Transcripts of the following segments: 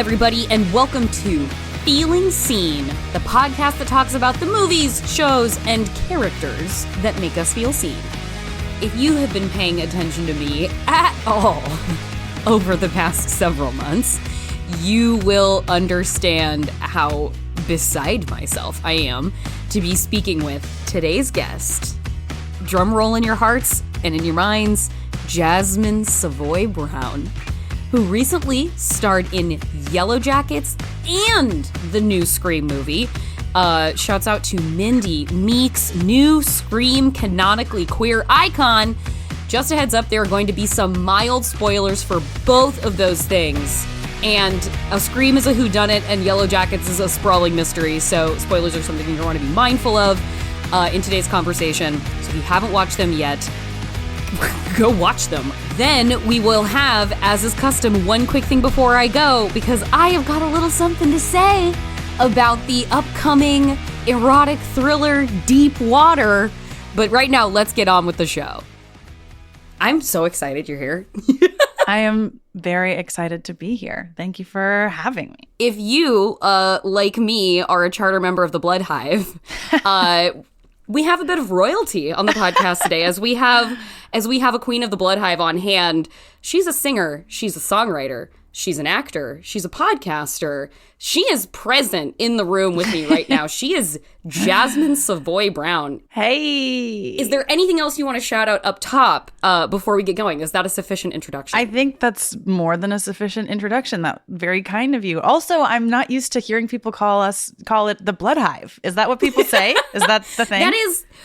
everybody, and welcome to Feeling Seen, the podcast that talks about the movies, shows, and characters that make us feel seen. If you have been paying attention to me at all over the past several months, you will understand how beside myself I am to be speaking with today's guest. Drum roll in your hearts and in your minds, Jasmin Savoy Brown, who recently starred in YELLOWJACKETS and the new Scream movie. Shouts out to Mindy, Meek's new Scream canonically queer icon. Just a heads up, there are going to be some mild spoilers for both of those things. And a Scream is a whodunit, and YELLOWJACKETS is a sprawling mystery, so spoilers are something you want to be mindful of in today's conversation. So if you haven't watched them yet, go watch them. Then we will have, as is custom, one quick thing before I go, because I have got a little something to say about the upcoming erotic thriller Deep Water. But right now, let's get on with the show. I'm so excited you're here. I am very excited to be here. Thank you for having me. If you, like me, are a charter member of the Blood Hive, we have a bit of royalty on the podcast today, as we have a queen of the Blood Hive on hand. She's a singer, she's a songwriter, she's an actor, she's a podcaster. She is present in the room with me right now. She is Jasmin Savoy Brown. Hey! Is there anything else you want to shout out up top before we get going? Is that a sufficient introduction? I think that's more than a sufficient introduction. That's very kind of you. Also, I'm not used to hearing people call it the Blood Hive. Is that what people say? Is that the thing?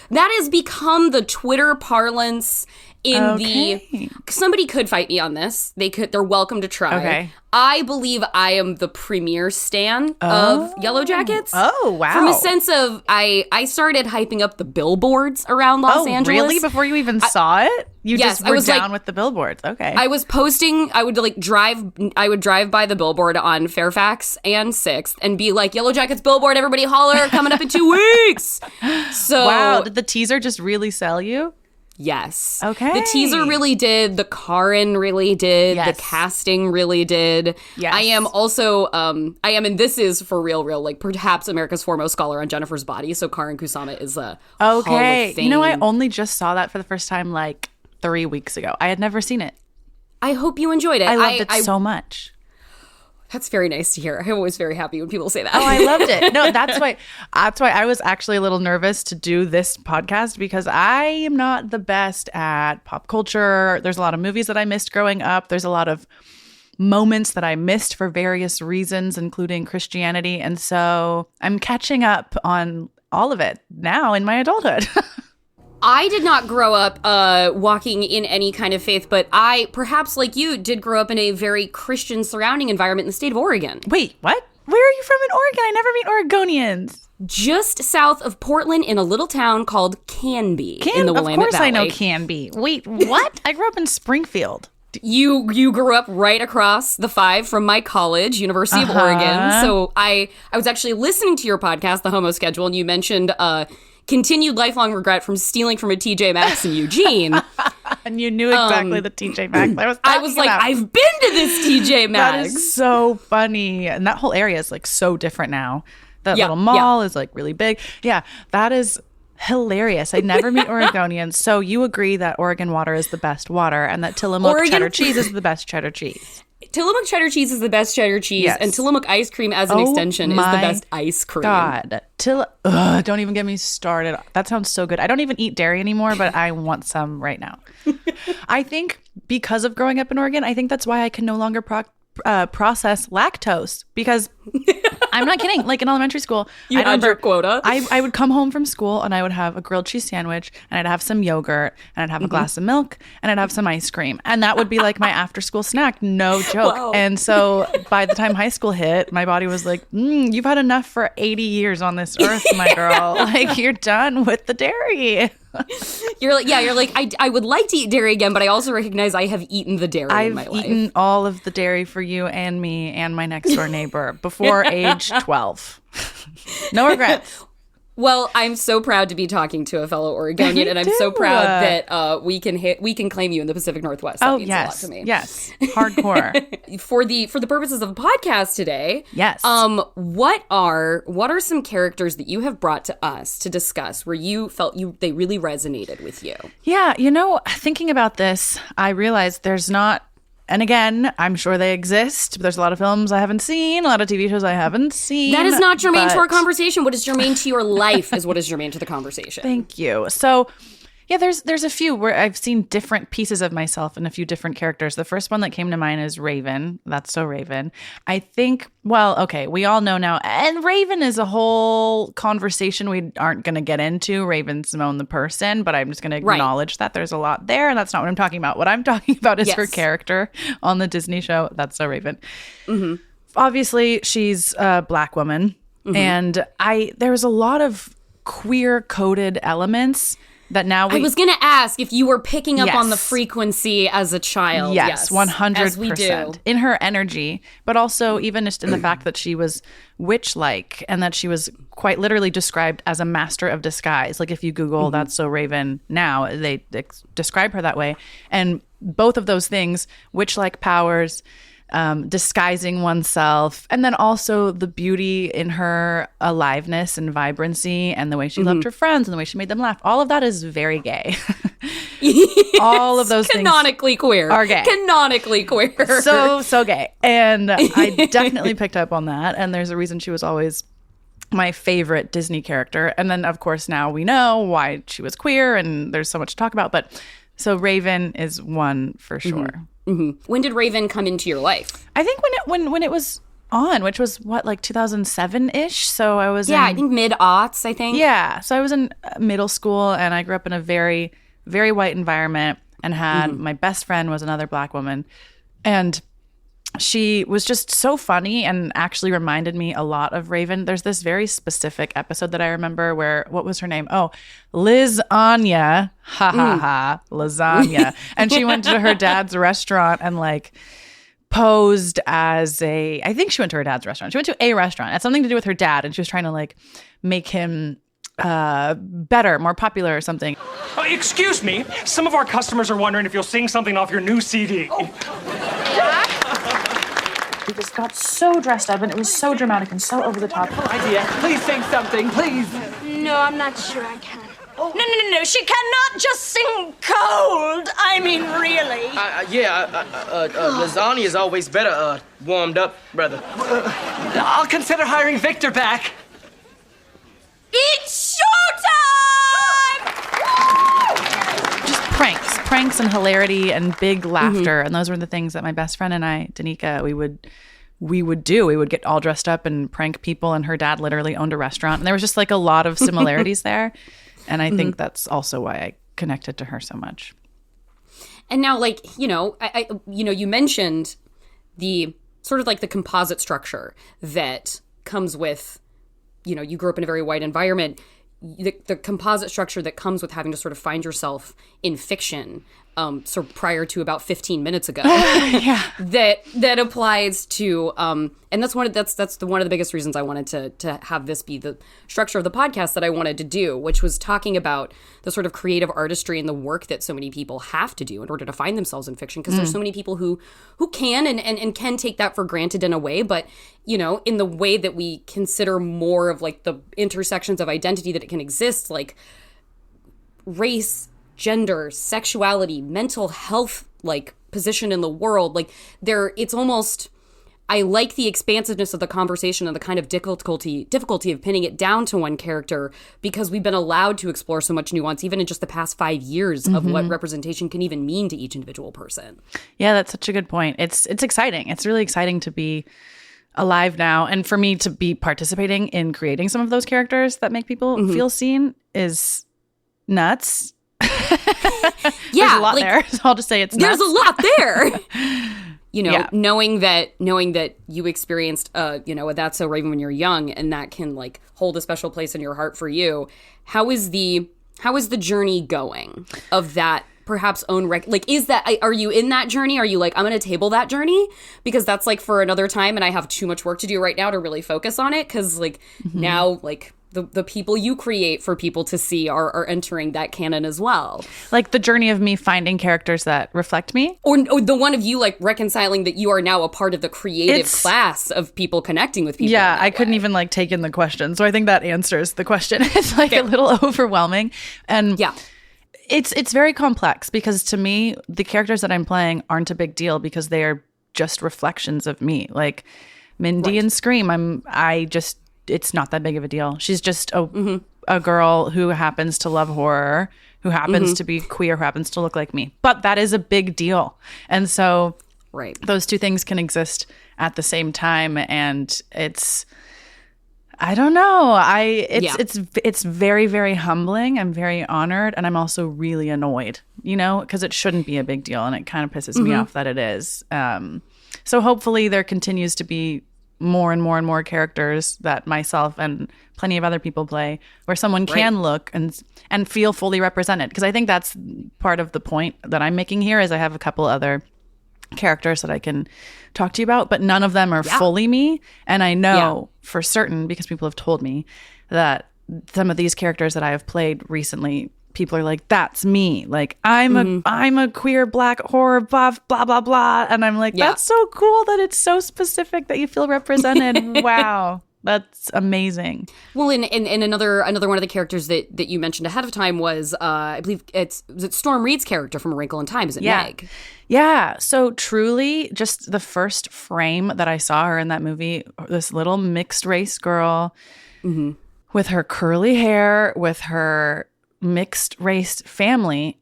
That has become the Twitter parlance. Somebody could fight me on this. They're welcome to try. Okay. I believe I am the premier stan of YELLOWJACKETS. Oh, wow. From a sense of, I started hyping up the billboards around Los Angeles. Really? Before you even saw it? You yes, just were down with the billboards. Okay. I was posting, I would drive by the billboard on Fairfax and 6th and be like, YELLOWJACKETS billboard, everybody holler, coming up in 2 weeks. So wow, did the teaser just really sell you? Yes. Okay. The teaser really did. The Karen really did. Yes. The casting really did. Yes. I am also, and this is for real, like perhaps America's foremost scholar on Jennifer's body. So Karen Kusama is a Hall of Fame. You know, I only just saw that for the first time like 3 weeks ago. I had never seen it. I hope you enjoyed it. I loved it so much. That's very nice to hear. I'm always very happy when people say that. Oh, I loved it. No, that's why I was actually a little nervous to do this podcast, because I am not the best at pop culture. There's a lot of movies that I missed growing up. There's a lot of moments that I missed for various reasons, including Christianity. And so I'm catching up on all of it now in my adulthood. I did not grow up walking in any kind of faith, but I, perhaps like you, did grow up in a very Christian surrounding environment in the state of Oregon. Wait, what? Where are you from in Oregon? I never meet Oregonians. Just south of Portland in a little town called Canby in the Willamette Valley. Of course I know Canby. Wait, what? I grew up in Springfield. You grew up right across the 5 from my college, University of Oregon. So I was actually listening to your podcast, The Homo Schedule, and you mentioned continued lifelong regret from stealing from a TJ Maxx in Eugene. And you knew exactly the TJ Maxx I was like, I've been to this TJ Maxx. That is so funny. And that whole area is like so different now. That little mall is like really big. Yeah, that is hilarious. I never meet Oregonians. So you agree that Oregon water is the best water, and that Tillamook cheddar cheese is the best cheddar cheese. Tillamook cheddar cheese is the best cheddar cheese, yes. And Tillamook ice cream as an extension is the best ice cream. God, don't even get me started. That sounds so good. I don't even eat dairy anymore, but I want some right now. I think because of growing up in Oregon, I think that's why I can no longer process lactose, because I'm not kidding. Like in elementary school, you had your quota. I would come home from school and I would have a grilled cheese sandwich, and I'd have some yogurt, and I'd have a glass of milk, and I'd have some ice cream, and that would be like my after school snack. No joke. Wow. And so by the time high school hit, my body was like, you've had enough for 80 years on this earth, my girl. Like, you're done with the dairy. You're like, I would like to eat dairy again, but I also recognize I have eaten the dairy in my life. I've eaten all of the dairy for you and me and my next door neighbor before age 12. No regrets. Well, I'm so proud to be talking to a fellow Oregonian, and I'm so proud that we can claim you in the Pacific Northwest. That means a lot to me. Yes, hardcore. For the purposes of the podcast today, yes. What are some characters that you have brought to us to discuss where you felt they really resonated with you? Yeah, thinking about this, I realized there's not. And again, I'm sure they exist, but there's a lot of films I haven't seen, a lot of TV shows I haven't seen. That is not germane to our conversation. What is germane to your life is what is germane to the conversation. Thank you. So, yeah, there's a few where I've seen different pieces of myself in a few different characters. The first one that came to mind is Raven. That's so Raven. I think, well, okay, we all know now. And Raven is a whole conversation we aren't going to get into, Raven-Symoné the person, but I'm just going to acknowledge that there's a lot there, and that's not what I'm talking about. What I'm talking about is her character on the Disney show, That's So Raven. Mm-hmm. Obviously, she's a Black woman, and there was a lot of queer-coded elements that now I was going to ask if you were picking up on the frequency as a child. Yes, 100%. As we do. In her energy, but also even just in the fact that she was witch-like and that she was quite literally described as a master of disguise. Like if you Google That's So Raven now, they describe her that way. And both of those things, witch-like powers, disguising oneself, and then also the beauty in her aliveness and vibrancy and the way she loved her friends and the way she made them laugh. All of that is very gay. Yes, all of those canonically things queer. Are gay. Canonically queer. So gay. And I definitely picked up on that. And there's a reason she was always my favorite Disney character. And then, of course, now we know why she was queer and there's so much to talk about. But so Raven is one for sure. Mm-hmm. When did Raven come into your life? I think when it was on, which was what, like 2007-ish? So I was I think mid-aughts, I think. Yeah. So I was in middle school and I grew up in a very, very white environment and had my best friend was another Black woman. And she was just so funny and actually reminded me a lot of Raven. There's this very specific episode that I remember where, what was her name? Oh, Liz Anya. Ha ha ha. Lasagna. And she went to her dad's restaurant and like posed as I think she went to her dad's restaurant. She went to a restaurant. It had something to do with her dad. And she was trying to like make him better, more popular or something. Excuse me. Some of our customers are wondering if you'll sing something off your new CD. He just got so dressed up and it was so dramatic and so over the top. Idea. Please sing something, please. No, I'm not sure I can. Oh. No. She cannot just sing cold. I mean, really. Lasagna is always better warmed up, brother. I'll consider hiring Victor back. It's showtime! Just pranks and hilarity and big laughter. And those were the things that my best friend and I, Danica, we would do. We would get all dressed up and prank people, and her dad literally owned a restaurant. And there was just like a lot of similarities there. And I think that's also why I connected to her so much. And now, like, you mentioned the sort of like the composite structure that comes with, you grew up in a very white environment. The composite structure that comes with having to sort of find yourself in fiction, so prior to about 15 minutes ago, that applies to, and that's one of the biggest reasons I wanted to have this be the structure of the podcast that I wanted to do, which was talking about the sort of creative artistry and the work that so many people have to do in order to find themselves in fiction, because there's so many people who can and can take that for granted in a way, but in the way that we consider more of like the intersections of identity that it can exist, like race, gender, sexuality, mental health, like position in the world, like it's almost, I like the expansiveness of the conversation and the kind of difficulty of pinning it down to one character, because we've been allowed to explore so much nuance, even in just the past 5 years, of what representation can even mean to each individual person. Yeah, that's such a good point. It's exciting. It's really exciting to be alive now, and for me to be participating in creating some of those characters that make people feel seen is nuts. There's a lot there. So I'll just say it's nuts. There's a lot there. Knowing that you experienced a That's So Raven when you're young, and that can like hold a special place in your heart for you. How is the journey going of that perhaps own are you in that journey? Are you like, I'm going to table that journey because that's like for another time and I have too much work to do right now to really focus on it? Because like now, like the people you create for people to see are entering that canon as well. Like the journey of me finding characters that reflect me. Or the one of you, like, reconciling that you are now a part of the creative class of people connecting with people. Yeah, I couldn't even, like, take in the question. So I think that answers the question. It's, like, a little overwhelming. And yeah. It's very complex because to me, the characters that I'm playing aren't a big deal because they are just reflections of me. Like Mindy in Scream, it's not that big of a deal. She's just a girl who happens to love horror, who happens to be queer, who happens to look like me. But that is a big deal. And so those two things can exist at the same time. And I don't know. It's very, very humbling. I'm very honored. And I'm also really annoyed, because it shouldn't be a big deal. And it kind of pisses me off that it is. So hopefully there continues to be more and more and more characters that myself and plenty of other people play where someone can look and feel fully represented. Because I think that's part of the point that I'm making here is I have a couple other characters that I can talk to you about, but none of them are fully me. And I know for certain, because people have told me, that some of these characters that I have played recently, people are like, that's me. Like, I'm a queer black horror buff, blah, blah, blah. And I'm like, that's so cool that it's so specific that you feel represented. Wow. That's amazing. Well, and another one of the characters that you mentioned ahead of time was, I believe was it Storm Reed's character from A Wrinkle in Time? Is it Meg? Yeah. So truly, just the first frame that I saw her in that movie, this little mixed race girl with her curly hair, with her mixed race family,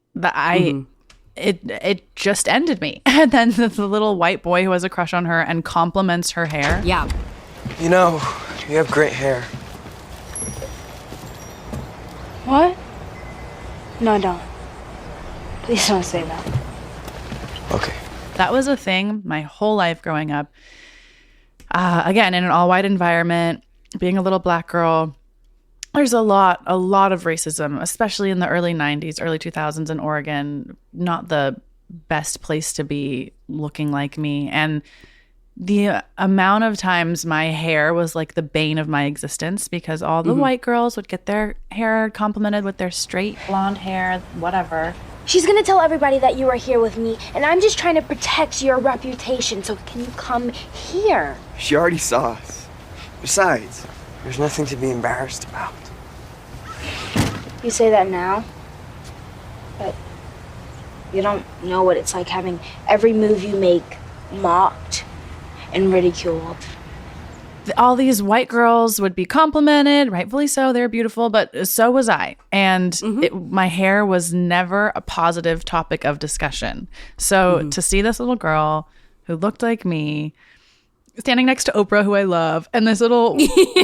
it just ended me. And then the little white boy who has a crush on her and compliments her hair. Yeah. You have great hair. What? No, don't. Please don't say that. Okay. That was a thing my whole life growing up. Again, in an all-white environment, being a little black girl, there's a lot of racism, especially in the early 90s, early 2000s in Oregon. Not the best place to be looking like me. And the amount of times my hair was like the bane of my existence because all the white girls would get their hair complimented with their straight blonde hair, whatever. She's gonna tell everybody that you are here with me, and I'm just trying to protect your reputation, so can you come here? She already saw us. Besides, there's nothing to be embarrassed about. You say that now, but you don't know what it's like having every move you make mocked and ridiculed. All these white girls would be complimented, rightfully so, they're beautiful, but so was I. And my hair was never a positive topic of discussion. So to see this little girl who looked like me standing next to Oprah, who I love, and this little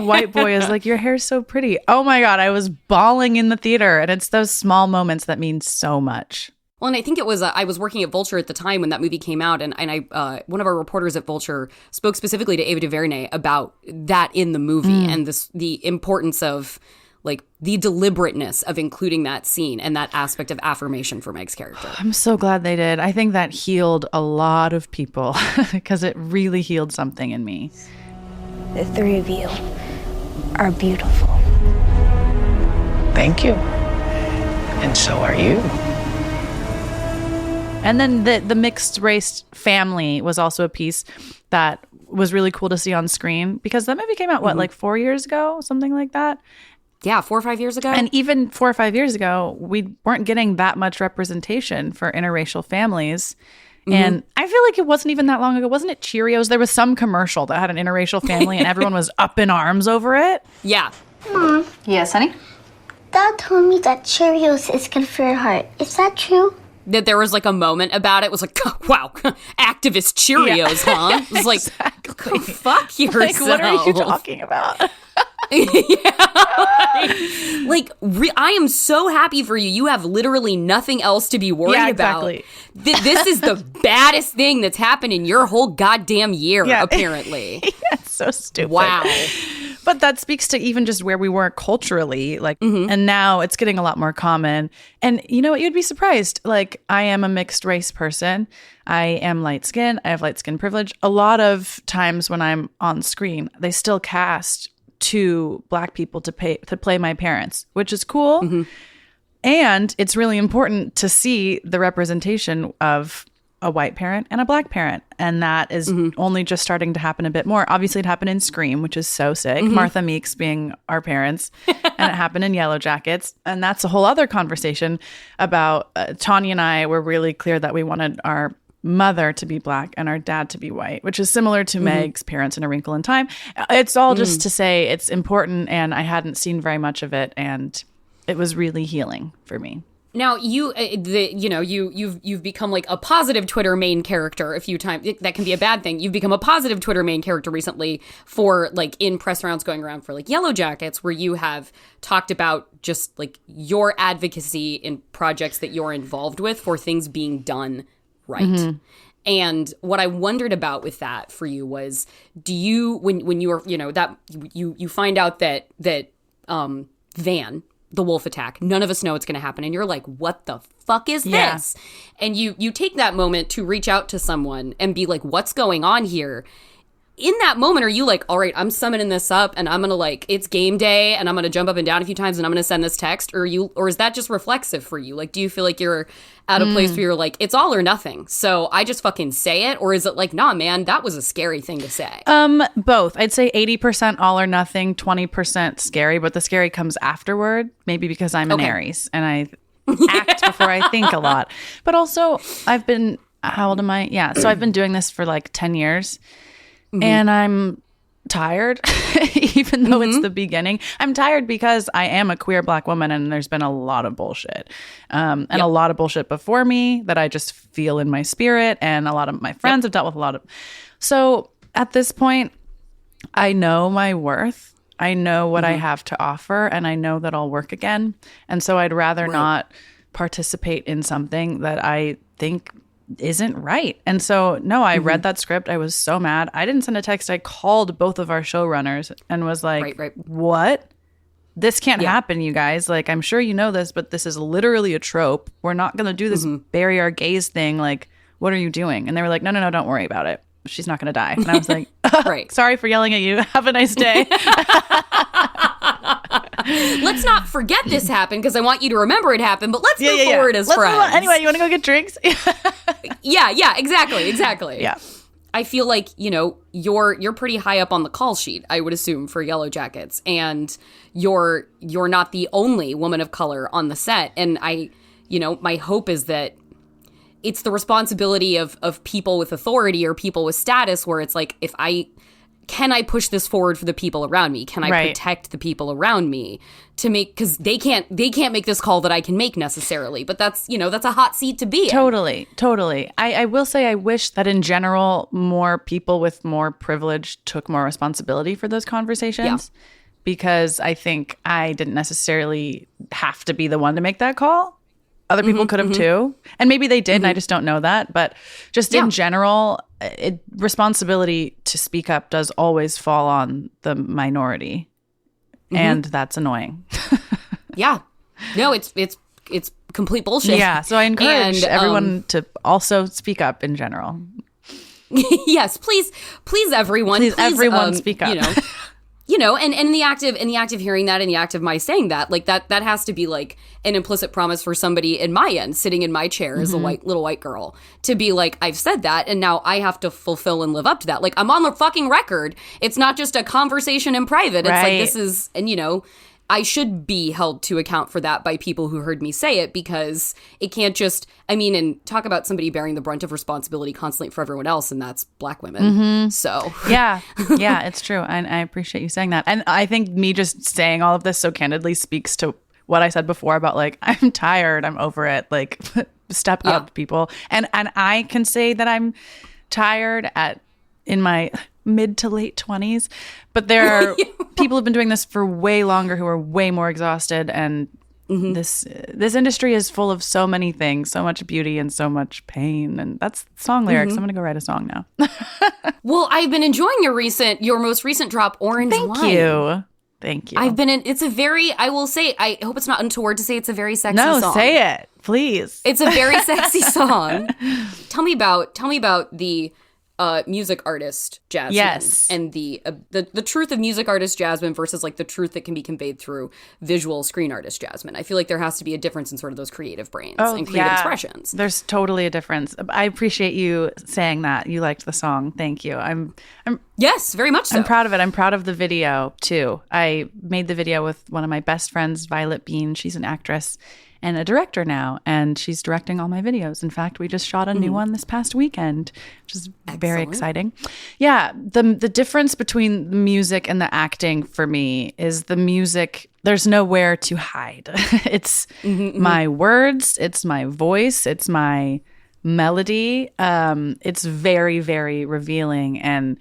white boy is like, your hair's so pretty. Oh my God, I was bawling in the theater. And it's those small moments that mean so much. Well, and I think it was, I was working at Vulture at the time when that movie came out, and I one of our reporters at Vulture spoke specifically to Ava DuVernay about that in the movie and the importance of, like, the deliberateness of including that scene and that aspect of affirmation for Meg's character. I'm so glad they did. I think that healed a lot of people because it really healed something in me. The three of you are beautiful. Thank you. And so are you. And then the mixed race family was also a piece that was really cool to see on screen because that movie came out, like 4 years ago, something like that? Yeah, 4 or 5 years ago. And even 4 or 5 years ago, we weren't getting that much representation for interracial families. And I feel like it wasn't even that long ago. Wasn't it Cheerios? There was some commercial that had an interracial family and everyone was up in arms over it. Yeah. Mom. Yes, honey? Dad told me that Cheerios is good for your heart. Is that true? That there was like a moment about it. It was like, wow, activist Cheerios, huh? It was like, exactly. Go fuck yourself. Like, what are you talking about? I am so happy for you. You have literally nothing else to be worried about. This is the baddest thing that's happened in your whole goddamn year, apparently. It's so stupid. Wow. But that speaks to even just where we were culturally, and now it's getting a lot more common. And you know what? You'd be surprised. Like, I am a mixed race person. I am light skinned. I have light skin privilege. A lot of times when I'm on screen, they still cast 2 Black people to play my parents, which is cool. And it's really important to see the representation of a white parent and a Black parent. And that is only just starting to happen a bit more. Obviously, it happened in Scream, which is so sick. Martha Meeks being our parents. And it happened in Yellowjackets. And that's a whole other conversation about Tanya and I were really clear that we wanted our mother to be Black and our dad to be white, which is similar to Meg's parents in A Wrinkle in Time. It's all just to say it's important, and I hadn't seen very much of it, and it was really healing for me. Now you've become like a positive Twitter main character a few times. That can be a bad thing. You've become a positive Twitter main character recently for like in press rounds going around for like Yellowjackets, where you have talked about just like your advocacy in projects that you're involved with for things being done right. And what I wondered about with that for you was, do you when you were that you find out that Van, the wolf attack, none of us know it's going to happen, and you're like, what the fuck is this? And you take that moment to reach out to someone and be like, what's going on here? In that moment, are you like, all right, I'm summoning this up and I'm gonna like, it's game day and I'm gonna jump up and down a few times and I'm gonna send this text? Or is that just reflexive for you? Like, do you feel like you're at a place where you're like, it's all or nothing, so I just fucking say it? Or is it like, nah, man, that was a scary thing to say? Both. I'd say 80% all or nothing, 20% scary, but the scary comes afterward, maybe because I'm an Aries and I act before I think a lot. But also, how old am I? Yeah, so I've been doing this for like 10 years. And I'm tired, even though it's the beginning. I'm tired because I am a queer Black woman, and there's been a lot of bullshit. And a lot of bullshit before me that I just feel in my spirit. And a lot of my friends have dealt with a lot of. So at this point, I know my worth. I know what I have to offer, and I know that I'll work again. And so I'd rather not participate in something that I think isn't right. And so, no, I read that script. I was so mad. I didn't send a text. I called both of our showrunners and was like, what? This can't happen, you guys. Like, I'm sure you know this, but this is literally a trope. We're not going to do this bury our gays thing. Like, what are you doing? And they were like, no, don't worry about it. She's not going to die. And I was like, sorry for yelling at you. Have a nice day. Let's not forget this happened because I want you to remember it happened, but let's move forward as friends. Anyway, you want to go get drinks? Yeah, exactly. Yeah. I feel like, you're pretty high up on the call sheet, I would assume, for Yellowjackets, and you're not the only woman of color on the set. And my hope is that it's the responsibility of people with authority or people with status where it's like, can I push this forward for the people around me? Can I protect the people around me to make, because they can't make this call that I can make necessarily, but that's a hot seat to be in. Totally. I will say I wish that in general, more people with more privilege took more responsibility for those conversations, because I think I didn't necessarily have to be the one to make that call. Other people could have too. And maybe they did, and I just don't know that. But just in general, responsibility to speak up does always fall on the minority. And that's annoying. No, it's complete bullshit. Yeah, so I encourage everyone to also speak up in general. Yes, please everyone. Please everyone speak up. And in the act of hearing that, in the act of my saying that, like that has to be like an implicit promise for somebody in my end, sitting in my chair as a little white girl, to be like, I've said that, and now I have to fulfill and live up to that. Like, I'm on the fucking record. It's not just a conversation in private. It's like, this is, and I should be held to account for that by people who heard me say it, because it can't just, and talk about somebody bearing the brunt of responsibility constantly for everyone else, and that's Black women. So. Yeah, it's true. And I appreciate you saying that. And I think me just saying all of this so candidly speaks to what I said before about like, I'm tired, I'm over it, like step up, people. And I can say that I'm tired in my mid to late 20s, but there are people who've been doing this for way longer who are way more exhausted, and this industry is full of so many things, so much beauty and so much pain. And that's song lyrics. I'm gonna go write a song now. Well, I've been enjoying your most recent drop, Orange Line. Thank you. It's a very, I will say, I hope it's not untoward to say it's a very sexy song. No, say it, please. It's a very sexy song. Tell me about the music artist Jasmin. Yes. And the truth of music artist Jasmin versus like the truth that can be conveyed through visual screen artist Jasmin. I feel like there has to be a difference in sort of those creative brains and creative expressions. There's totally a difference. I appreciate you saying that. You liked the song. Thank you. I'm Yes, very much so. I'm proud of it. I'm proud of the video too. I made the video with one of my best friends, Violet Bean. She's an actress and a director now, and she's directing all my videos. In fact, we just shot a new one this past weekend, which is very exciting. Yeah, the difference between the music and the acting for me is the music, there's nowhere to hide. It's my words, it's my voice, it's my melody. It's very, very revealing, and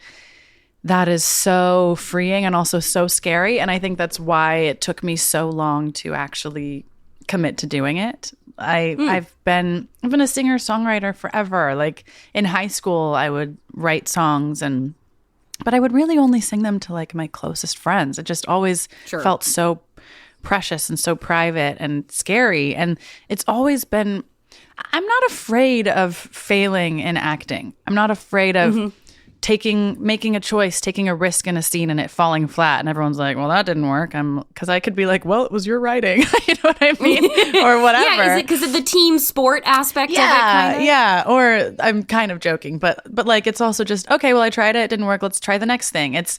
that is so freeing and also so scary. And I think that's why it took me so long to actually commit to doing it. I've been a singer-songwriter forever. Like in high school, I would write songs, but I would really only sing them to like my closest friends. It just always felt so precious and so private and scary. And it's always been, I'm not afraid of failing in acting. I'm not afraid of making a choice, taking a risk in a scene and it falling flat, and everyone's like, well, that didn't work. Because I could be like, well, it was your writing. You know what I mean? Or whatever. Yeah, is it because of the team sport aspect of it? Kind of? Yeah. Or I'm kind of joking, but like it's also just, okay, well, I tried it didn't work. Let's try the next thing. It's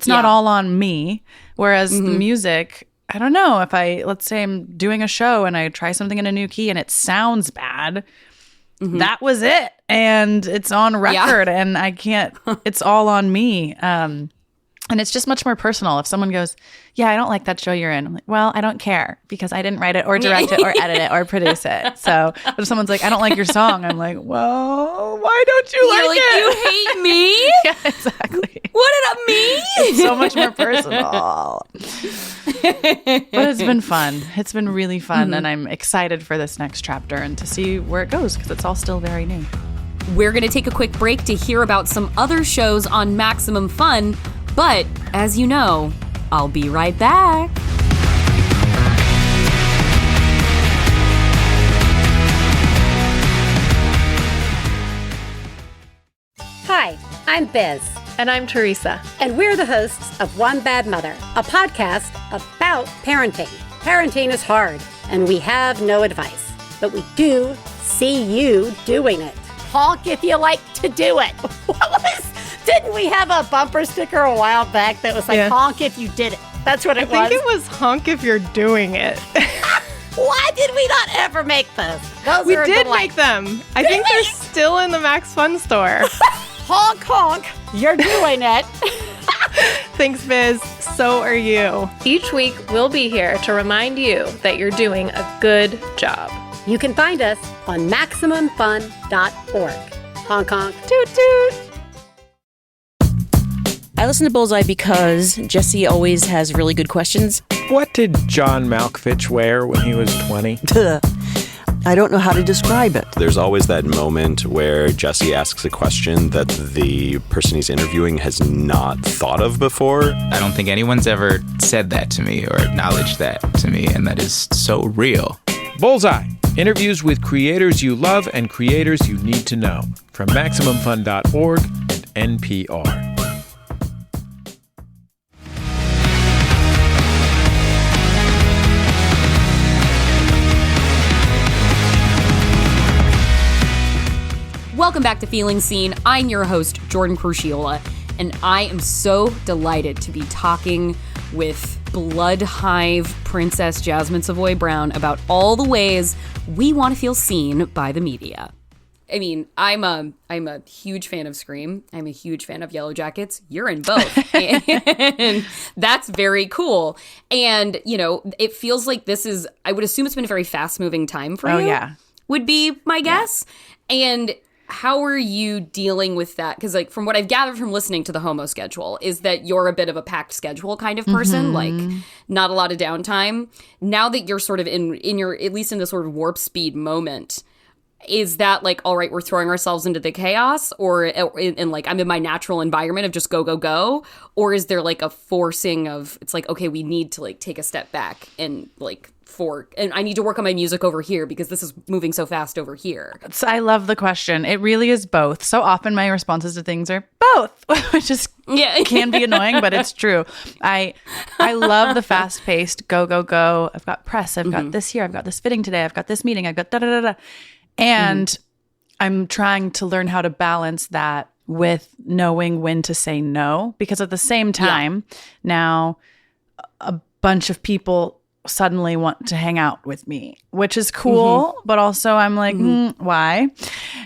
not all on me. Whereas the music, I don't know, if let's say I'm doing a show and I try something in a new key and it sounds bad, that was it. And it's on record and I can't, it's all on me. And it's just much more personal. If someone goes, yeah, I don't like that show you're in. I'm like, well, I don't care because I didn't write it or direct it or edit it or produce it. So but if someone's like, I don't like your song, I'm like, well, why don't you like it? You hate me? Yeah, exactly. What did I mean? It's so much more personal. But it's been fun. It's been really fun. And I'm excited for this next chapter and to see where it goes because it's all still very new. We're going to take a quick break to hear about some other shows on Maximum Fun. But, as you know, I'll be right back. Hi, I'm Biz. And I'm Teresa. And we're the hosts of One Bad Mother, a podcast about parenting. Parenting is hard, and we have no advice. But we do see you doing it. Honk if you like to do it. Didn't we have a bumper sticker a while back that was like, honk if you did it? That's what it was. I think it was honk if you're doing it. Why did we not ever make those? We did make them. I think they're still in the Max Fun store. Honk, honk, you're doing it. Thanks, Biz. So are you. Each week, we'll be here to remind you that you're doing a good job. You can find us on MaximumFun.org. Honk, honk. Toot, toot. I listen to Bullseye because Jesse always has really good questions. What did John Malkovich wear when he was 20? I don't know how to describe it. There's always that moment where Jesse asks a question that the person he's interviewing has not thought of before. I don't think anyone's ever said that to me or acknowledged that to me, and that is so real. Bullseye. Interviews with creators you love and creators you need to know. From MaximumFun.org and NPR. Welcome back to Feeling Seen. I'm your host, Jordan Crucchiola, and I am so delighted to be talking with Blood Hive Princess Jasmin Savoy Brown about all the ways we want to feel seen by the media. I mean, I'm a huge fan of Scream. I'm a huge fan of YELLOWJACKETS. You're in both. And that's very cool. And, you know, it feels like this is, I would assume it's been a very fast-moving time for you. Oh, yeah. Would be my guess. Yeah. And how are you dealing with that? Because, like, from what I've gathered from listening to the Homo schedule is that you're a bit of a packed schedule kind of person, like not a lot of downtime. Now that you're sort of in your, at least in this sort of warp speed moment, is that like, all right, we're throwing ourselves into the chaos, or in like I'm in my natural environment of just go, go, go? Or is there like a forcing of, it's like, okay, we need to like take a step back and like and I need to work on my music over here because this is moving so fast over here? So I love the question. It really is both. So often my responses to things are both, which is can be annoying, but it's true. I love the fast-paced go, go, go. I've got press. I've got this here. I've got this fitting today. I've got this meeting. I've got da-da-da-da. And I'm trying to learn how to balance that with knowing when to say no, because at the same time, now a bunch of people suddenly want to hang out with me, which is cool, but also I'm like, why?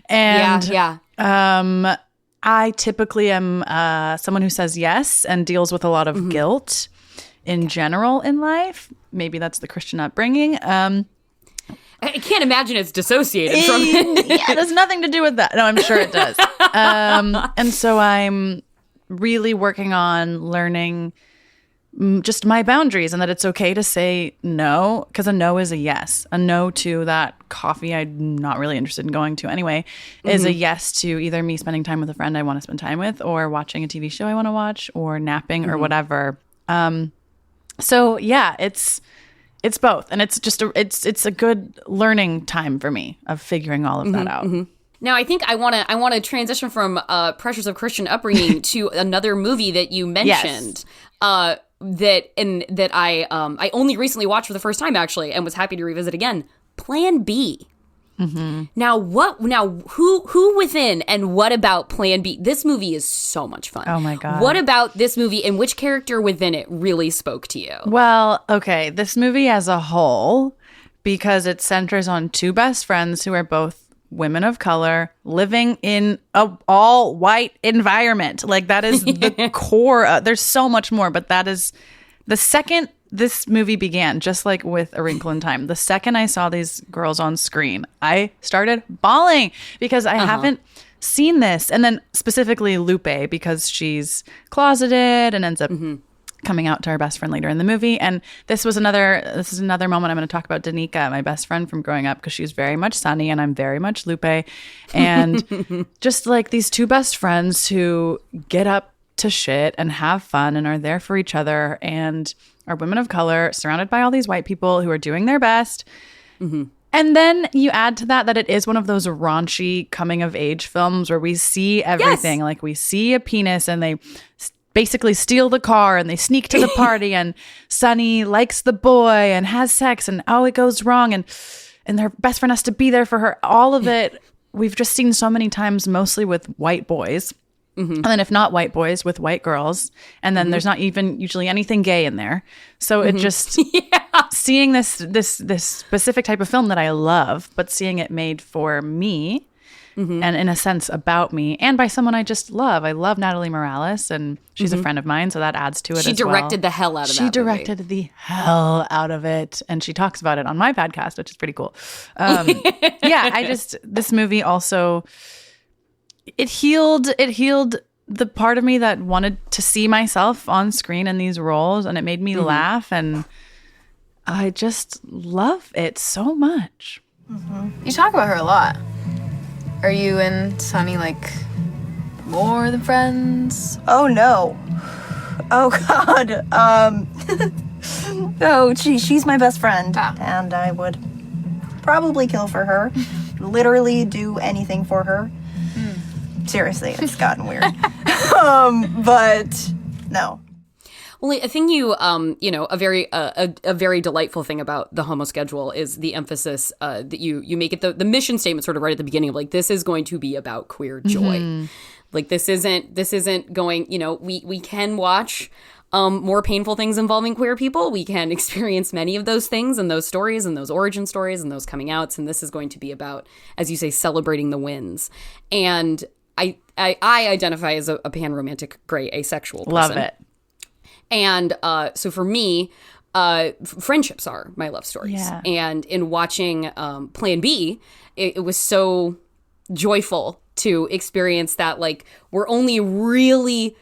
And I typically am someone who says yes and deals with a lot of guilt in general in life. Maybe that's the Christian upbringing. I can't imagine it's dissociated from it. Yeah, there's nothing to do with that. No, I'm sure it does. And so I'm really working on learning just my boundaries, and that it's okay to say no, because a no is a yes. A no to that coffee I'm not really interested in going to anyway is a yes to either me spending time with a friend I want to spend time with, or watching a TV show I want to watch, or napping or whatever. So yeah, it's both, and it's just it's a good learning time for me of figuring all of that out. Now, I think I want to transition from pressures of Christian upbringing to another movie that you mentioned. That I only recently watched for the first time, actually, and was happy to revisit again. Plan B. Now, who within and what about Plan B? This movie is so much fun. Oh my God. What about this movie and which character within it really spoke to you? Well, okay, this movie as a whole, because it centers on two best friends who are both women of color living in a all white environment. Like that is the core. There's so much more, but that is the second this movie began, just like with A Wrinkle in Time. The second I saw these girls on screen, I started bawling because I haven't seen this. And then specifically Lupe, because she's closeted and ends up coming out to her best friend later in the movie. And this is another moment I'm going to talk about Danica, my best friend from growing up, because she's very much Sunny and I'm very much Lupe. And just like these two best friends who get up to shit and have fun and are there for each other and are women of color surrounded by all these white people who are doing their best. And then you add to that it is one of those raunchy coming of age films where we see everything. Like we see a penis and they basically steal the car and they sneak to the party and Sunny likes the boy and has sex and it goes wrong and their best friend has to be there for her. All of it we've just seen so many times, mostly with white boys. And then if not white boys, with white girls. And then there's not even usually anything gay in there. So it just seeing this specific type of film that I love, but seeing it made for me and in a sense about me and by someone I just love. I love Natalie Morales and she's a friend of mine, so that adds to it. She as well. directed the hell out of that She directed the hell out of it, and she talks about it on my podcast, which is pretty cool. This movie also it healed the part of me that wanted to see myself on screen in these roles, and it made me laugh, and I just love it so much. You talk about her a lot. Are you and Sunny like more than friends? Oh no. Oh God. Oh, she's my best friend, and I would probably kill for her. Literally do anything for her. Seriously, it's gotten weird. But no. Well, I think a very delightful thing about the Homo schedule is the emphasis that you make it the mission statement sort of right at the beginning of like, this is going to be about queer joy. Like this isn't going, we can watch more painful things involving queer people. We can experience many of those things and those stories and those origin stories and those coming outs. And this is going to be about, as you say, celebrating the wins. And I identify as a pan-romantic, gray, asexual person. Love it. And so for me, friendships are my love stories. Yeah. And in watching Plan B, it was so joyful to experience that, like, we're only really,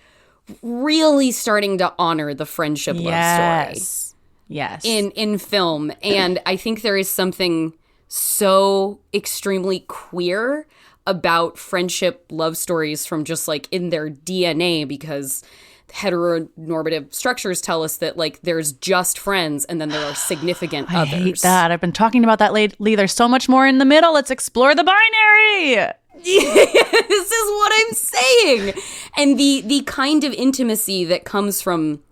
really starting to honor the friendship love story. Yes. In film. And I think there is something so extremely queer about friendship love stories from just like in their DNA, because heteronormative structures tell us that like there's just friends and then there are significant others. I hate that. I've been talking about that lately. There's so much more in the middle. Let's explore the binary. This is what I'm saying. And the kind of intimacy that comes from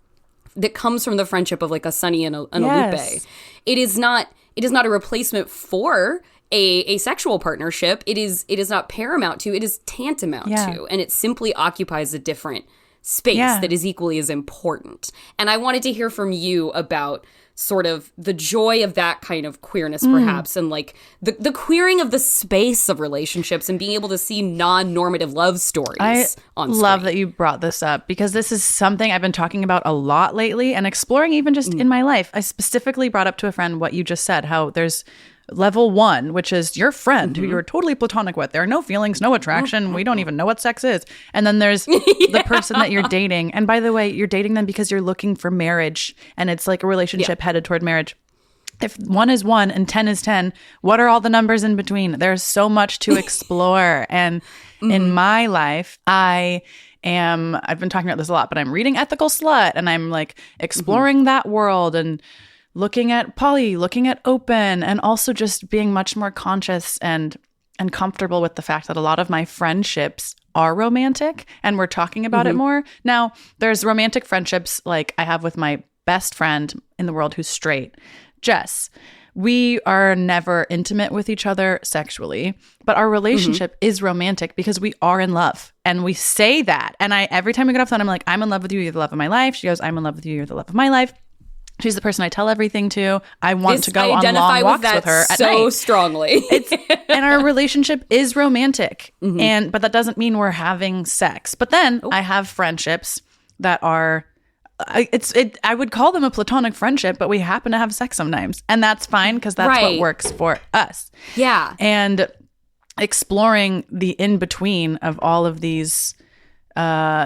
the friendship of like a Sunny and a Lupe. It is not a replacement for a sexual partnership. It is not paramount to, it is tantamount to, and it simply occupies a different space that is equally as important. And I wanted to hear from you about sort of the joy of that kind of queerness, perhaps, and like the queering of the space of relationships and being able to see non-normative love stories on screen. Love that you brought this up, because this is something I've been talking about a lot lately and exploring even just in my life. I specifically brought up to a friend what you just said, how there's level 1, which is your friend who you're totally platonic with. There are no feelings, no attraction. We don't even know what sex is. And then there's the person that you're dating. And by the way, you're dating them because you're looking for marriage, and it's like a relationship headed toward marriage. If 1 is 1 and 10 is 10, what are all the numbers in between? There's so much to explore. And in my life, I've been talking about this a lot, but I'm reading Ethical Slut, and I'm like exploring that world and looking at poly, looking at open, and also just being much more conscious and comfortable with the fact that a lot of my friendships are romantic, and we're talking about it more. Now, there's romantic friendships like I have with my best friend in the world who's straight, Jess. We are never intimate with each other sexually, but our relationship is romantic because we are in love, and we say that. And every time we get off the phone, I'm like, I'm in love with you. You're the love of my life. She goes, I'm in love with you. You're the love of my life. She's the person I tell everything to. I want to go on long walks with her at night. So strongly. And our relationship is romantic, but that doesn't mean we're having sex. But then I have friendships that are, I would call them a platonic friendship, but we happen to have sex sometimes, and that's fine because that's what works for us. Yeah. And exploring the in between of all of these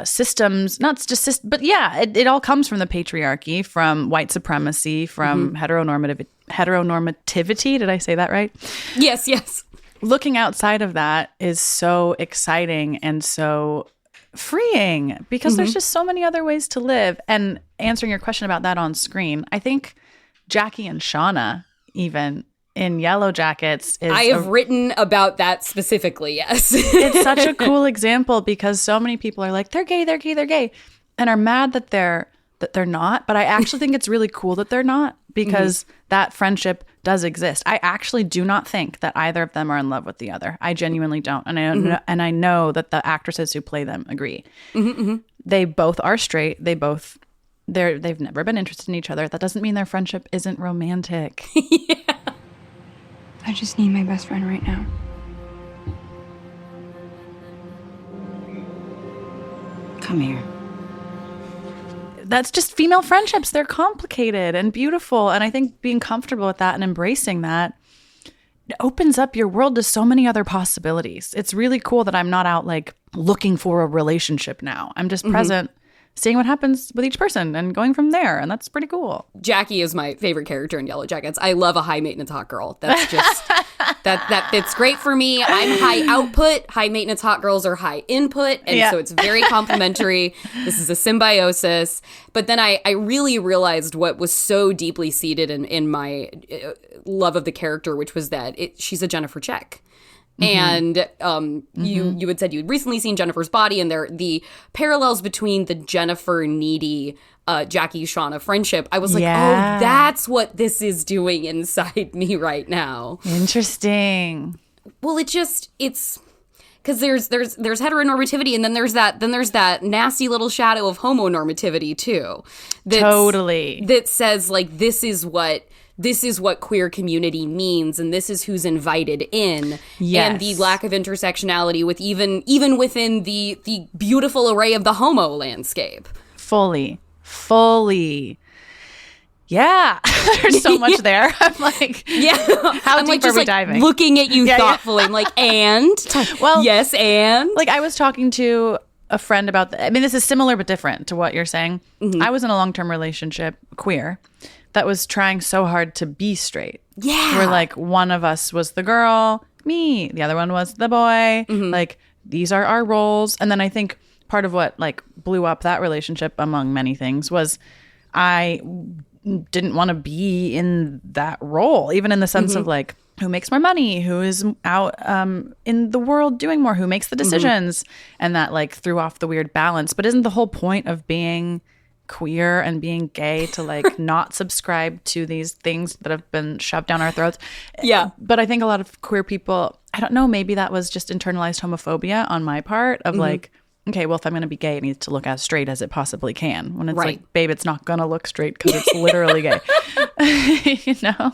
systems, not just but it all comes from the patriarchy, from white supremacy, from heteronormativity. Did I say that right? Yes. Looking outside of that is so exciting and so freeing, because there's just so many other ways to live. And answering your question about that on screen, I think Jackie and Shauna, even in Yellowjackets, I have written about that specifically, yes. It's such a cool example, because so many people are like, they're gay, and are mad that they're not. But I actually think it's really cool that they're not, because that friendship does exist. I actually do not think that either of them are in love with the other. I genuinely don't. And I know that the actresses who play them agree. They both are straight. They've never been interested in each other. That doesn't mean their friendship isn't romantic. I just need my best friend right now. Come here. That's just female friendships. They're complicated and beautiful. And I think being comfortable with that and embracing that opens up your world to so many other possibilities. It's really cool that I'm not out like looking for a relationship now. I'm just present, seeing what happens with each person and going from there. And that's pretty cool. Jackie is my favorite character in Yellowjackets. I love a high maintenance hot girl. That's just, that fits great for me. I'm high output. High maintenance hot girls are high input. And so it's very complimentary. This is a symbiosis. But then I really realized what was so deeply seated in my love of the character, which was that she's a Jennifer Check. And you had said you'd recently seen Jennifer's Body, and the parallels between the Jennifer Needy Jackie Shauna friendship. I was like, oh, that's what this is doing inside me right now. Interesting. Well, it's because there's heteronormativity, and then there's that nasty little shadow of homonormativity too. Totally. That says like this is what queer community means, and this is who's invited in. Yes. And the lack of intersectionality with even within the beautiful array of the homo landscape. Fully. Yeah. There's so much there. I'm like, how deep are we diving? Looking at you thoughtfully. I'm like, and? Well, yes, and? Like, I was talking to a friend about this is similar but different to what you're saying. I was in a long-term relationship, queer, that was trying so hard to be straight. Yeah. Where like one of us was the girl, me, the other one was the boy. Like these are our roles. And then I think part of what like blew up that relationship among many things was I didn't want to be in that role, even in the sense of like who makes more money, who is out in the world doing more, who makes the decisions, and that like threw off the weird balance. But isn't the whole point of being queer and being gay to like not subscribe to these things that have been shoved down our throats? Yeah. But I think a lot of queer people, I don't know, maybe that was just internalized homophobia on my part of like, okay, well, if I'm going to be gay, it needs to look as straight as it possibly can. When it's like, babe, it's not going to look straight because it's literally gay. You know?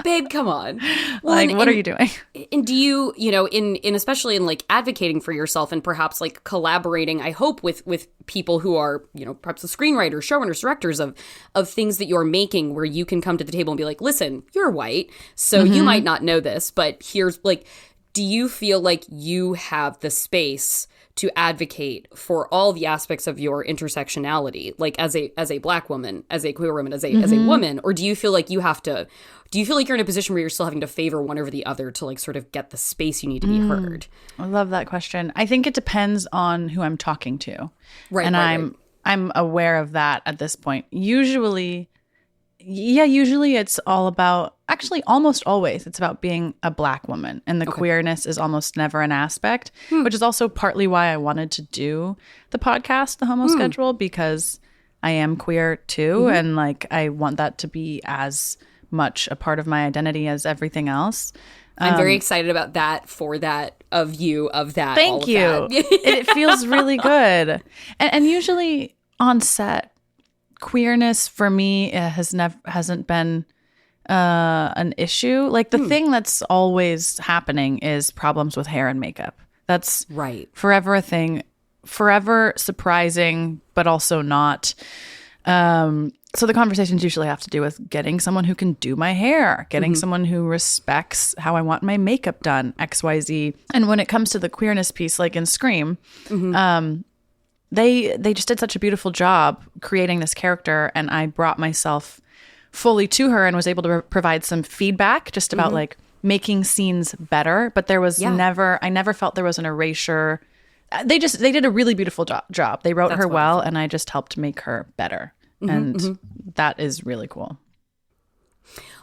Babe, come on. Well, like, what are you doing? And do you, you know, in especially in like advocating for yourself and perhaps like collaborating, I hope, with people who are, you know, perhaps the screenwriters, showrunners, directors of things that you're making, where you can come to the table and be like, listen, you're white, so you might not know this, but here's like, do you feel like you have the space to advocate for all the aspects of your intersectionality, like as a Black woman, as a queer woman, as a woman? Or do you feel like you're in a position where you're still having to favor one over the other to like sort of get the space you need to be heard? I love that question. I think it depends on who I'm talking to. Right. And I'm aware of that at this point. Usually it's all about, actually almost always, it's about being a Black woman, and the queerness is almost never an aspect, which is also partly why I wanted to do the podcast, The Homo Schedule, because I am queer too, and like I want that to be as much a part of my identity as everything else. I'm very excited about that, for that, of you, of that. Thank you. It feels really good. And usually on set, queerness for me hasn't been an issue. Like the thing that's always happening is problems with hair and makeup. That's forever a thing, forever surprising, but also not. So the conversations usually have to do with getting someone who can do my hair, getting someone who respects how I want my makeup done, XYZ. And when it comes to the queerness piece, like in Scream, they just did such a beautiful job creating this character, and I brought myself fully to her and was able to provide some feedback just about like making scenes better. But there was I never felt there was an erasure. They did a really beautiful job. They wrote her well, and I just helped make her better. And that is really cool.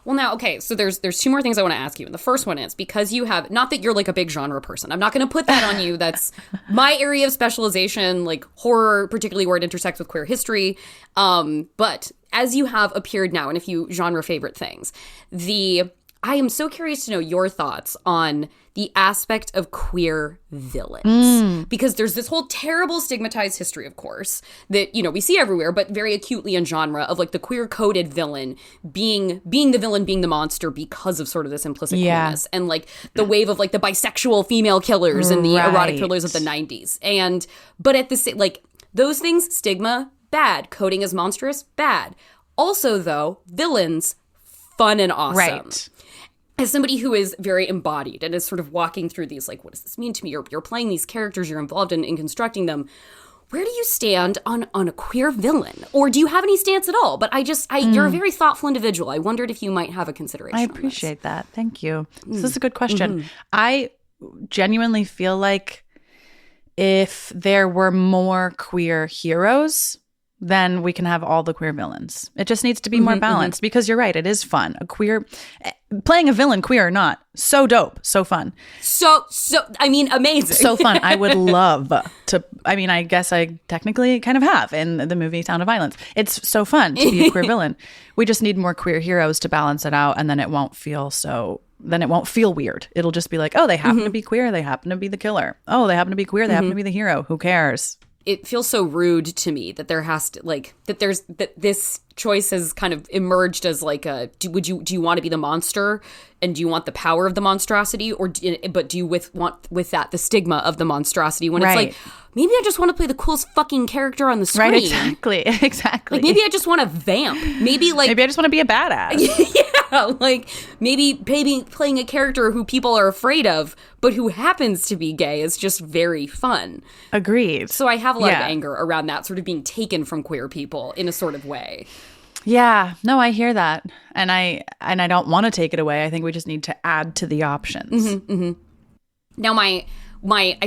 Well, now, okay, so there's two more things I want to ask you. And the first one is, because you have, not that you're like a big genre person, I'm not going to put that on you. That's my area of specialization, like horror, particularly where it intersects with queer history. But as you have appeared now in a few genre favorite things, I am so curious to know your thoughts on the aspect of queer villains. Because there's this whole terrible stigmatized history, of course, that, you know, we see everywhere, but very acutely in genre, of like the queer-coded villain being the villain, being the monster because of sort of this implicit queerness. And like the wave of like the bisexual female killers and the erotic thrillers of the 90s. But at the same, like those things, stigma, bad. Coding as monstrous, bad. Also, though, villains, fun and awesome. Right. As somebody who is very embodied and is sort of walking through these, like, what does this mean to me? You're playing these characters, you're involved in constructing them. Where do you stand on a queer villain? Or do you have any stance at all? But you're a very thoughtful individual. I wondered if you might have a consideration. I appreciate that. Thank you. This is a good question. I genuinely feel like if there were more queer heroes, then we can have all the queer villains. It just needs to be more balanced, because you're right, it is fun. Playing a villain, queer or not, so dope, so fun. So I mean, amazing. So fun. I would love to, I mean, I guess I technically kind of have in the movie Sound of Violence. It's so fun to be a queer villain. We just need more queer heroes to balance it out, and then it won't feel weird. It'll just be like, oh, they happen to be queer, they happen to be the killer. Oh, they happen to be queer, they happen to be the hero. Who cares? It feels so rude to me that there has to, like, that this choice has kind of emerged as like do you want to be the monster, and do you want the power of the monstrosity, but do you want with that the stigma of the monstrosity, when it's like, maybe I just want to play the coolest fucking character on the screen. Right, exactly. Like, maybe I just want to vamp. Maybe I just want to be a badass. Yeah, like maybe playing a character who people are afraid of, but who happens to be gay is just very fun. Agreed. So I have a lot of anger around that sort of being taken from queer people in a sort of way. Yeah, no, I hear that. And I don't want to take it away. I think we just need to add to the options. Now I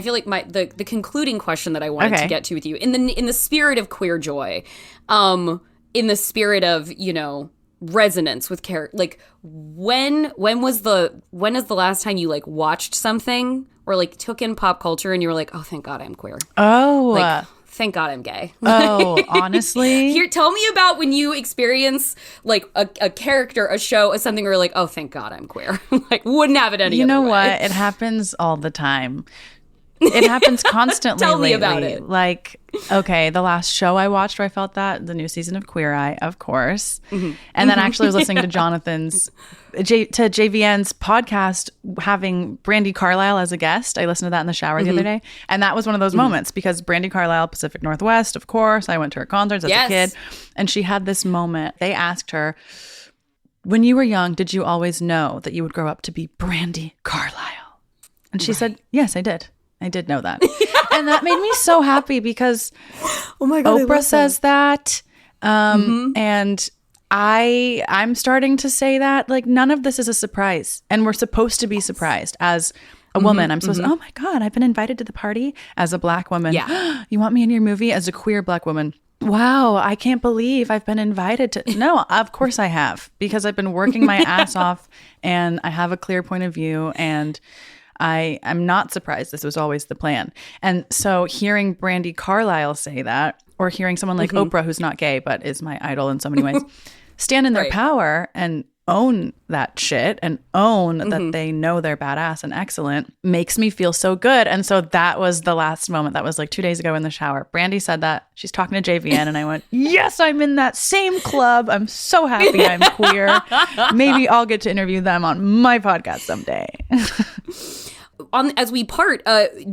feel like the concluding question that I wanted to get to with you in the spirit of queer joy, in the spirit of, resonance with character, like when is the last time you like watched something or like took in pop culture and you were like, oh, thank God I'm queer. Oh, like, thank God I'm gay. Oh, honestly? Here, tell me about when you experience like a character, a show, or something where you're like, oh, thank God I'm queer. Like, wouldn't have it any other way. You know what? It happens all the time. It happens constantly. Tell me lately. about it. Like, okay, the last show I watched where I felt that, the new season of Queer Eye, of course. And then actually I was listening to Jonathan's, JVN's podcast having Brandi Carlile as a guest. I listened to that in the shower the other day. And that was one of those moments because Brandi Carlile, Pacific Northwest, of course. I went to her concerts as a kid. And she had this moment. They asked her, when you were young, did you always know that you would grow up to be Brandi Carlile? And she said, yes, I did. I did know that. And that made me so happy because oh my God, Oprah says that. And I'm starting to say that. Like, none of this is a surprise. And we're supposed to be surprised as a woman. I'm supposed to, oh my God, I've been invited to the party as a Black woman. Yeah. You want me in your movie as a queer Black woman? Wow, I can't believe I've been invited to. No, of course I have, because I've been working my ass off and I have a clear point of view and I'm not surprised. This was always the plan. And so hearing Brandi Carlile say that, or hearing someone like Oprah, who's not gay, but is my idol in so many ways, stand in their power and own that shit and own that they know they're badass and excellent makes me feel so good. And so that was the last moment. That was like 2 days ago in the shower. Brandi said that. She's talking to JVN and I went, yes, I'm in that same club. I'm so happy I'm queer. Maybe I'll get to interview them on my podcast someday. As we part,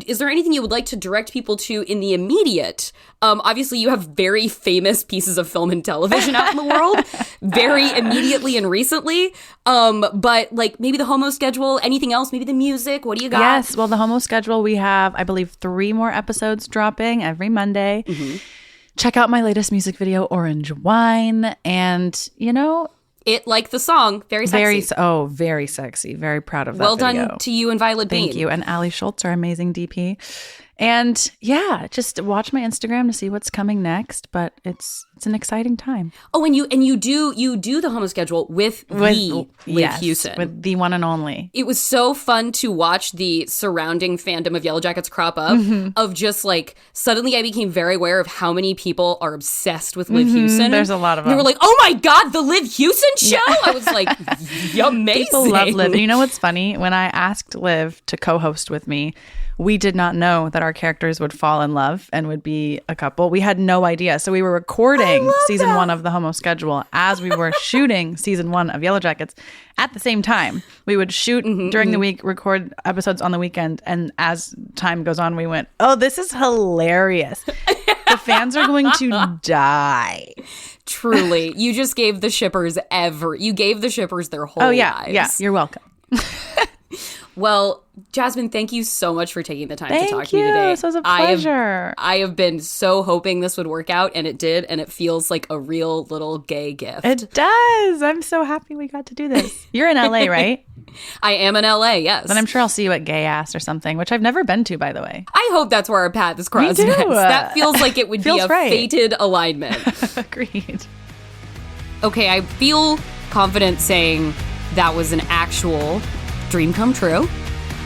is there anything you would like to direct people to in the immediate? Obviously, you have very famous pieces of film and television out in the world, very immediately and recently. But like maybe the Homo schedule, anything else? Maybe the music. What do you got? Yes, well, the Homo schedule, we have, I believe, 3 more episodes dropping every Monday. Check out my latest music video, Orange Wine, and it, like the song, very sexy. Very sexy. Very proud of that Well video. done to you and Violet Bean. Thank you. And Ali Schultz, our amazing DP. And yeah, just watch my Instagram to see what's coming next. But it's an exciting time. Oh, and you do the Homo schedule with Liv Hewson. With the one and only. It was so fun to watch the surrounding fandom of Yellowjackets crop up of just like, suddenly I became very aware of how many people are obsessed with Liv Hewson. There's a lot of them. They were like, oh my God, the Liv Hewson show? Yeah. I was like, amazing. People love Liv. And you know what's funny? When I asked Liv to co-host with me, we did not know that our characters would fall in love and would be a couple. We had no idea. So we were recording season 1 of the Homo schedule as we were shooting season 1 of Yellowjackets at the same time. We would shoot during the week, record episodes on the weekend. And as time goes on, we went, oh, this is hilarious. The fans are going to die. Truly. You just gave the shippers you gave the shippers their whole lives. Yeah, you're welcome. Well, Jasmin, thank you so much for taking the time to talk to me today. This was a pleasure. I have been so hoping this would work out, and it did, and it feels like a real little gay gift. It does. I'm so happy we got to do this. You're in LA, right? I am in LA, yes. Then I'm sure I'll see you at Gay Ass or something, which I've never been to, by the way. I hope that's where our paths cross next. That feels like it would be a fated alignment. Agreed. Okay, I feel confident saying that was an actual dream come true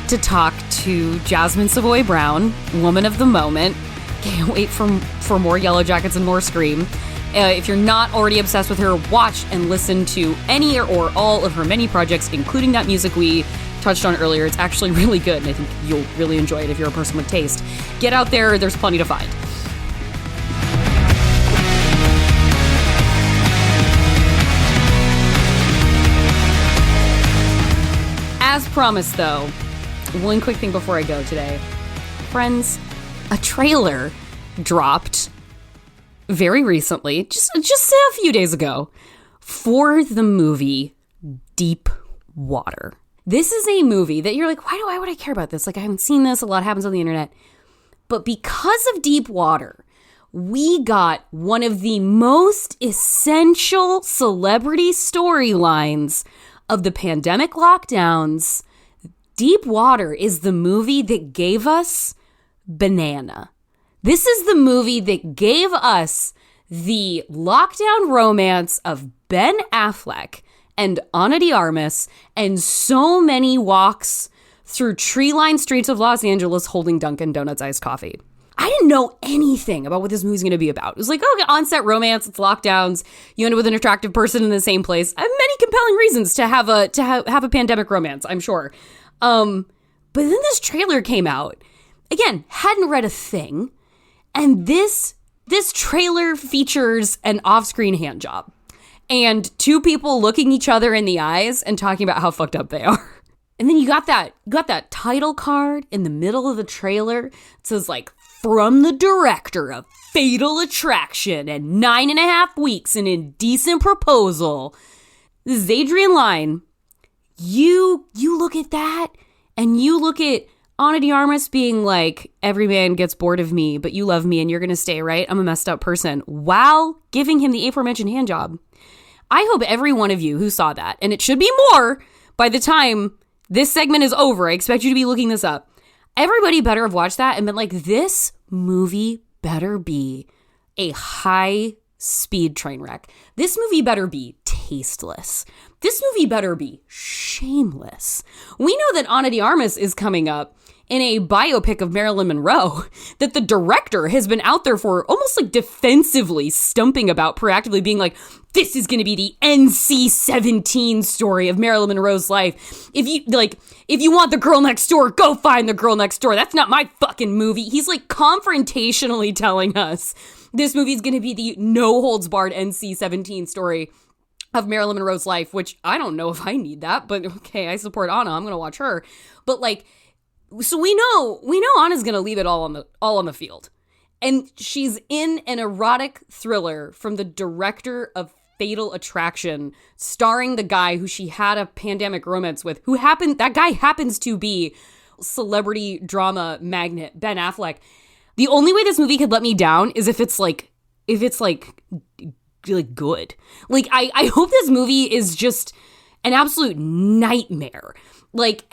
to talk to Jasmin Savoy Brown, woman of the moment. Can't wait for more Yellowjackets and more Scream. If you're not already obsessed with her, watch and listen to any or all of her many projects, including that music we touched on earlier. It's actually really good, and I think you'll really enjoy it if you're a person with taste. Get out there, there's plenty to find. As promised, though, one quick thing before I go today. Friends, a trailer dropped very recently, just a few days ago, for the movie Deep Water. This is a movie that you're like, why would I care about this? Like, I haven't seen this. A lot happens on the internet. But because of Deep Water, we got one of the most essential celebrity storylines of the pandemic lockdowns. Deep Water is the movie that gave us Banana. This is the movie that gave us the lockdown romance of Ben Affleck and Ana de Armas and so many walks through tree-lined streets of Los Angeles holding Dunkin' Donuts iced coffee. I didn't know anything about what this movie's going to be about. It was like, oh, on-set romance, it's lockdowns, you end up with an attractive person in the same place. I have many compelling reasons to have a pandemic romance, I'm sure. But then this trailer came out. Again, hadn't read a thing. And this trailer features an off-screen hand job and two people looking each other in the eyes and talking about how fucked up they are. And then you got that title card in the middle of the trailer. It says like, from the director of Fatal Attraction and 9.5 Weeks, an Indecent Proposal. This is Adrian Lyne. You look at that and you look at Ana de Armas being like, every man gets bored of me, but you love me and you're going to stay, right? I'm a messed up person. While giving him the aforementioned hand job. I hope every one of you who saw that, and it should be more by the time this segment is over. I expect you to be looking this up. Everybody better have watched that and been like, this movie better be a high-speed train wreck. This movie better be tasteless. This movie better be shameless. We know that Ana de Armas is coming up in a biopic of Marilyn Monroe that the director has been out there for almost like defensively stumping about, proactively being like, this is going to be the NC-17 story of Marilyn Monroe's life. If you want the girl next door, go find the girl next door. That's not my fucking movie. He's like confrontationally telling us this movie is going to be the no holds barred NC-17 story of Marilyn Monroe's life, which I don't know if I need that, but okay, I support Anna. I'm going to watch her. But like, so we know Anna's going to leave it all on the field. And she's in an erotic thriller from the director of Fatal Attraction, starring the guy who she had a pandemic romance with, that guy happens to be celebrity drama magnate Ben Affleck. The only way this movie could let me down is if it's like good. Like, I hope this movie is just an absolute nightmare. Like,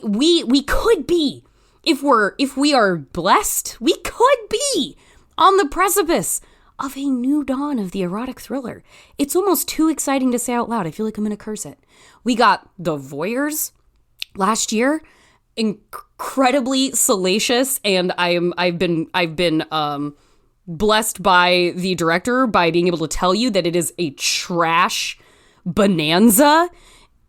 we could be, if we are blessed, we could be on the precipice of a new dawn of the erotic thriller. It's almost too exciting to say out loud. I feel like I'm going to curse it. We got The Voyeurs last year, incredibly salacious, and I've been blessed by the director by being able to tell you that it is a trash bonanza.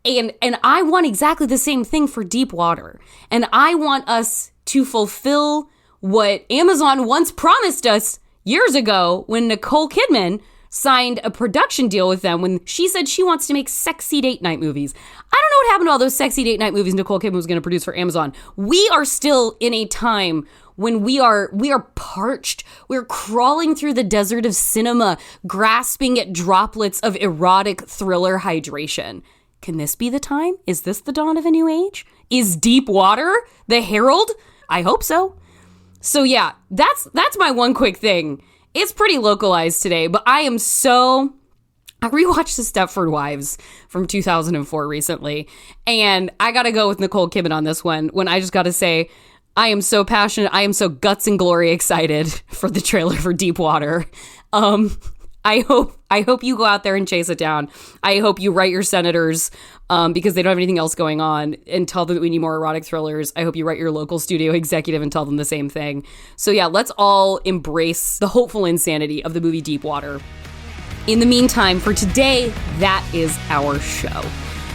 And I want exactly the same thing for Deep Water. And I want us to fulfill what Amazon once promised us years ago when Nicole Kidman signed a production deal with them when she said she wants to make sexy date night movies. I don't know what happened to all those sexy date night movies Nicole Kidman was going to produce for Amazon. We are still in a time when we are parched. We're crawling through the desert of cinema, grasping at droplets of erotic thriller hydration. Can this be the time? Is this the dawn of a new age? Is Deep Water the herald? I hope so. So yeah, that's my one quick thing. It's pretty localized today, but I rewatched The Stepford Wives from 2004 recently, and I gotta go with Nicole Kidman on this one, when I just gotta say, I am so passionate, I am so guts and glory excited for the trailer for Deep Water. I hope you go out there and chase it down. I hope you write your senators, because they don't have anything else going on, and tell them that we need more erotic thrillers. I hope you write your local studio executive and tell them the same thing. So yeah, let's all embrace the hopeful insanity of the movie Deep Water. In the meantime, for today, that is our show.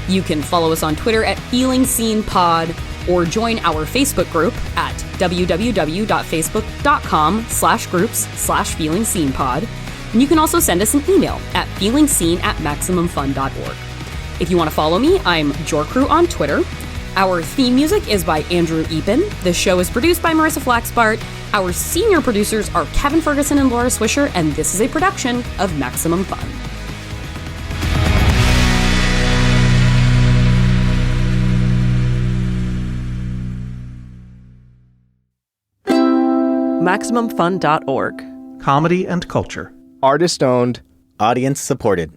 You can follow us on Twitter at FeelingSeenPod, or join our Facebook group at www.facebook.com/groups/FeelingSeenPod. And you can also send us an email at feelingseen@maximumfun.org. If you want to follow me, I'm Jorcrew on Twitter. Our theme music is by Andrew Epen. The show is produced by Marissa Flaxbart. Our senior producers are Kevin Ferguson and Laura Swisher, and this is a production of Maximum Fun. MaximumFun.org. comedy and culture. Artist owned, audience supported.